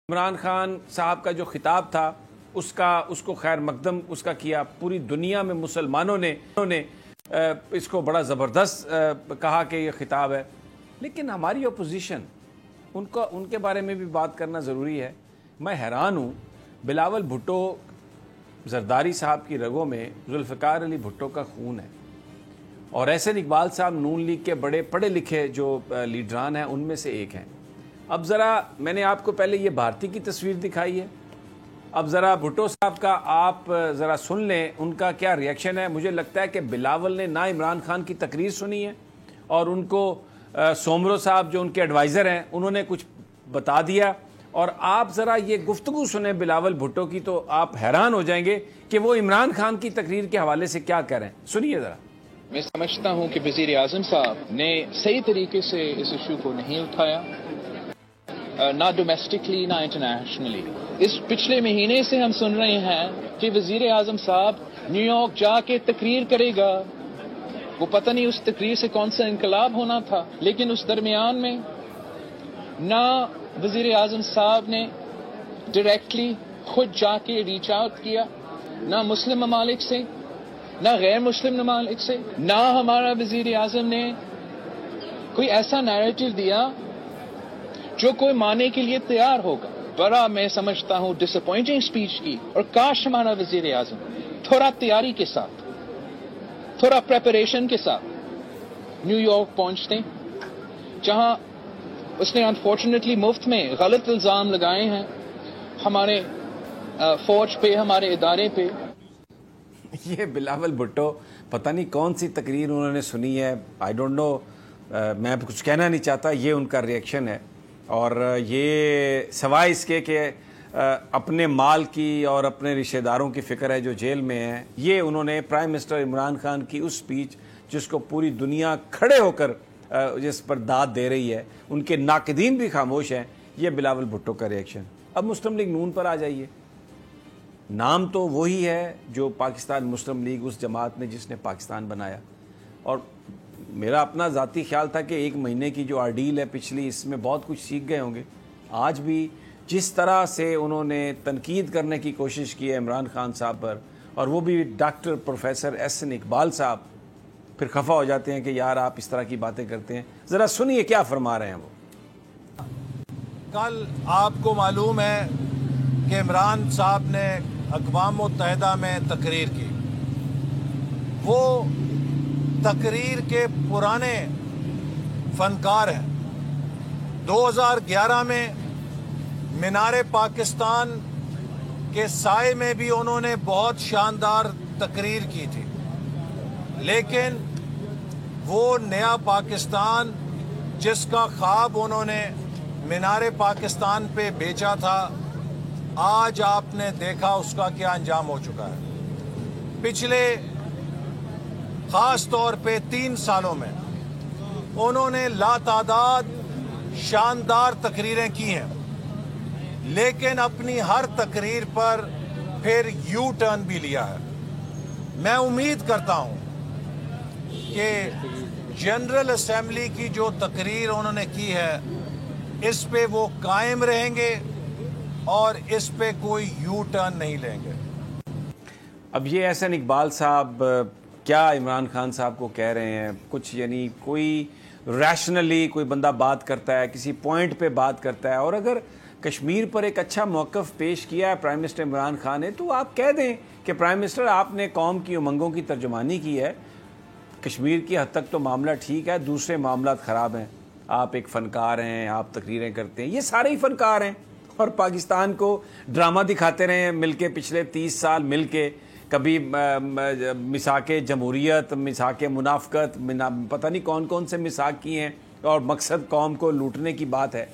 عمران خان صاحب کا جو خطاب تھا اس کو خیر مقدم اس کا کیا. پوری دنیا میں مسلمانوں نے اس کو بڑا زبردست کہا کہ یہ خطاب ہے. لیکن ہماری اپوزیشن ان کے بارے میں بھی بات کرنا ضروری ہے. میں حیران ہوں، بلاول بھٹو زرداری صاحب کی رگوں میں ذوالفقار علی بھٹو کا خون ہے، اور احسن اقبال صاحب نون لیگ کے بڑے پڑھے لکھے جو لیڈران ہیں ان میں سے ایک ہیں. اب ذرا میں نے آپ کو پہلے یہ بھارتی کی تصویر دکھائی ہے، اب ذرا بھٹو صاحب کا آپ ذرا سن لیں ان کا کیا ریئیکشن ہے. مجھے لگتا ہے کہ بلاول نے نہ عمران خان کی تقریر سنی ہے، اور ان کو سومرو صاحب جو ان کے ایڈوائزر ہیں انہوں نے کچھ بتا دیا. اور آپ ذرا یہ گفتگو سنیں بلاول بھٹو کی تو آپ حیران ہو جائیں گے کہ وہ عمران خان کی تقریر کے حوالے سے کیا کہہ رہے ہیں. سنیے ذرا. میں سمجھتا ہوں کہ وزیر اعظم صاحب نے صحیح طریقے سے اس ایشو کو نہیں اٹھایا، نہ ڈومیسٹکلی نہ انٹرنیشنلی. اس پچھلے مہینے سے ہم سن رہے ہیں کہ وزیر اعظم صاحب نیو یارک جا کے تقریر کرے گا. وہ پتہ نہیں اس تقریر سے کون سا انقلاب ہونا تھا، لیکن اس درمیان میں نہ وزیر اعظم صاحب نے ڈائریکٹلی خود جا کے ریچ آؤٹ کیا، نہ مسلم ممالک سے نہ غیر مسلم ممالک سے، نہ ہمارا وزیر اعظم نے کوئی ایسا نیریٹو دیا جو کوئی ماننے کے لیے تیار ہوگا. بڑا میں سمجھتا ہوں ڈس اپوائنٹنگ اسپیچ کی. اور کاش ہمارا وزیر اعظم تھوڑا تیاری کے ساتھ، تھوڑا پریپریشن کے ساتھ نیو یارک پہنچتے، جہاں اس نے انفارچونیٹلی مفت میں غلط الزام لگائے ہیں ہمارے فوج پہ، ہمارے ادارے پہ. یہ بلاول بھٹو پتہ نہیں کون سی تقریر انہوں نے سنی ہے، آئی ڈونٹ نو. میں کچھ کہنا نہیں چاہتا، یہ ان کا ریئیکشن ہے. اور یہ سوائے اس کے کہ اپنے مال کی اور اپنے رشتہ داروں کی فکر ہے جو جیل میں ہیں، یہ انہوں نے پرائم منسٹر عمران خان کی اس سپیچ جس کو پوری دنیا کھڑے ہو کر جس پر داد دے رہی ہے، ان کے ناقدین بھی خاموش ہیں، یہ بلاول بھٹو کا ریئیکشن. اب مسلم لیگ نون پر آ جائیے. نام تو وہی ہے جو پاکستان مسلم لیگ، اس جماعت نے جس نے پاکستان بنایا. اور میرا اپنا ذاتی خیال تھا کہ ایک مہینے کی جو آرڈیل ہے پچھلی، اس میں بہت کچھ سیکھ گئے ہوں گے. آج بھی جس طرح سے انہوں نے تنقید کرنے کی کوشش کی ہے عمران خان صاحب پر، اور وہ بھی ڈاکٹر پروفیسر احسن اقبال صاحب پھر خفا ہو جاتے ہیں کہ یار آپ اس طرح کی باتیں کرتے ہیں. ذرا سنیے کیا فرما رہے ہیں وہ. کل آپ کو معلوم ہے کہ عمران صاحب نے اقوام متحدہ میں تقریر کی. وہ تقریر کے پرانے فنکار ہیں. 2011 میں مینار پاکستان کے سائے میں بھی انہوں نے بہت شاندار تقریر کی تھی، لیکن وہ نیا پاکستان جس کا خواب انہوں نے مینار پاکستان پہ بیچا تھا، آج آپ نے دیکھا اس کا کیا انجام ہو چکا ہے. پچھلے خاص طور پہ 3 سالوں میں انہوں نے لاتعداد شاندار تقریریں کی ہیں، لیکن اپنی ہر تقریر پر پھر یو ٹرن بھی لیا ہے. میں امید کرتا ہوں کہ جنرل اسمبلی کی جو تقریر انہوں نے کی ہے اس پہ وہ قائم رہیں گے اور اس پہ کوئی یو ٹرن نہیں لیں گے. اب یہ احسن اقبال صاحب کیا عمران خان صاحب کو کہہ رہے ہیں کچھ، یعنی کوئی ریشنلی کوئی بندہ بات کرتا ہے، کسی پوائنٹ پہ بات کرتا ہے، اور اگر کشمیر پر ایک اچھا موقف پیش کیا ہے پرائم منسٹر عمران خان نے، تو آپ کہہ دیں کہ پرائم منسٹر آپ نے قوم کی امنگوں کی ترجمانی کی ہے. کشمیر کی حد تک تو معاملہ ٹھیک ہے، دوسرے معاملات خراب ہیں. آپ ایک فنکار ہیں، آپ تقریریں کرتے ہیں، یہ سارے ہی فنکار ہیں، اور پاکستان کو ڈرامہ دکھاتے رہے ہیں مل کے پچھلے 30 سال مل کے. کبھی مساق جمہوریت، مساق منافقت، پتہ نہیں کون کون سے مساق کی ہیں، اور مقصد قوم کو لوٹنے کی بات ہے.